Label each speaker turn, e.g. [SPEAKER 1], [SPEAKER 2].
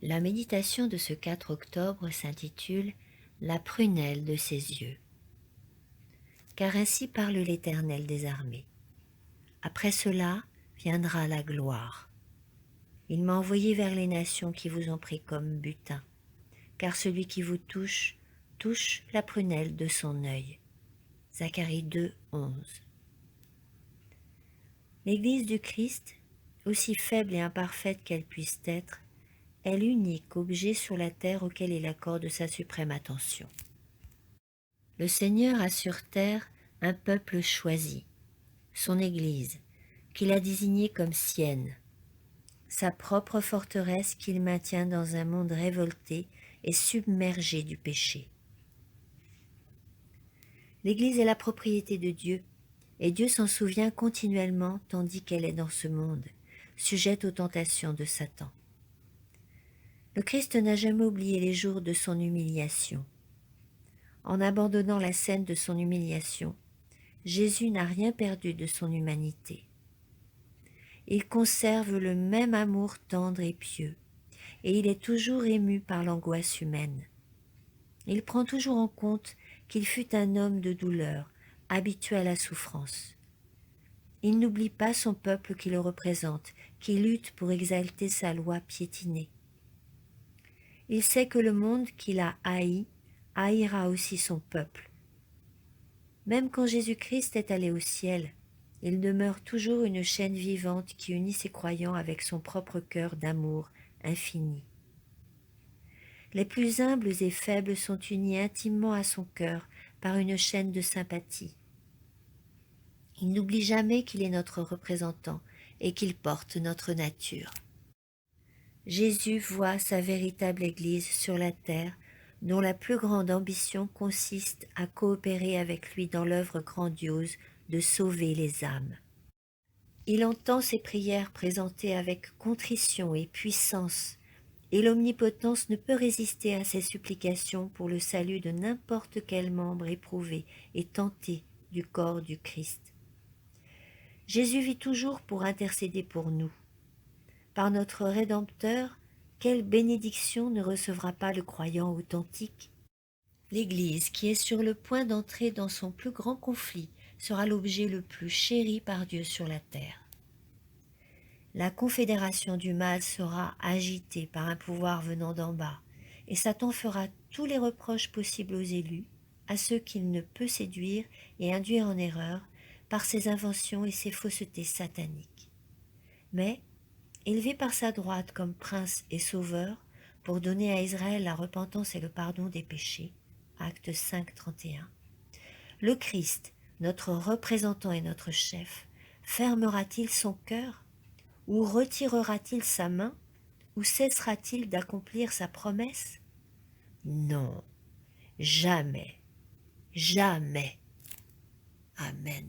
[SPEAKER 1] La méditation de ce 4 octobre s'intitule « La prunelle de ses yeux ». Car ainsi parle l'Éternel des armées. Après cela viendra la gloire. Il m'a envoyé vers les nations qui vous ont pris comme butin, car celui qui vous touche, touche la prunelle de son œil. Zacharie 2, 11. L'Église du Christ, aussi faible et imparfaite qu'elle puisse être, est l'unique objet sur la terre auquel il accorde sa suprême attention. Le Seigneur a sur terre un peuple choisi, son Église, qu'il a désignée comme sienne, sa propre forteresse qu'il maintient dans un monde révolté et submergé du péché. L'Église est la propriété de Dieu, et Dieu s'en souvient continuellement tandis qu'elle est dans ce monde, sujette aux tentations de Satan. Le Christ n'a jamais oublié les jours de son humiliation. En abandonnant la scène de son humiliation, Jésus n'a rien perdu de son humanité. Il conserve le même amour tendre et pieux, et il est toujours ému par l'angoisse humaine. Il prend toujours en compte qu'il fut un homme de douleur, habitué à la souffrance. Il n'oublie pas son peuple qui le représente, qui lutte pour exalter sa loi piétinée. Il sait que le monde qu'il a haï haïra aussi son peuple. Même quand Jésus-Christ est allé au ciel, il demeure toujours une chaîne vivante qui unit ses croyants avec son propre cœur d'amour infini. Les plus humbles et faibles sont unis intimement à son cœur par une chaîne de sympathie. Il n'oublie jamais qu'il est notre représentant et qu'il porte notre nature. Jésus voit sa véritable Église sur la terre, dont la plus grande ambition consiste à coopérer avec lui dans l'œuvre grandiose de sauver les âmes. Il entend ses prières présentées avec contrition et puissance, et l'omnipotence ne peut résister à ses supplications pour le salut de n'importe quel membre éprouvé et tenté du corps du Christ. Jésus vit toujours pour intercéder pour nous. Par notre Rédempteur, quelle bénédiction ne recevra pas le croyant authentique? L'Église, qui est sur le point d'entrer dans son plus grand conflit, sera l'objet le plus chéri par Dieu sur la terre. La confédération du mal sera agitée par un pouvoir venant d'en bas, et Satan fera tous les reproches possibles aux élus, à ceux qu'il ne peut séduire et induire en erreur par ses inventions et ses faussetés sataniques. Mais, élevé par sa droite comme prince et sauveur, pour donner à Israël la repentance et le pardon des péchés, Actes 5, 31, le Christ, notre représentant et notre chef, fermera-t-il son cœur, ou retirera-t-il sa main, ou cessera-t-il d'accomplir sa promesse? Non, jamais, jamais. Amen.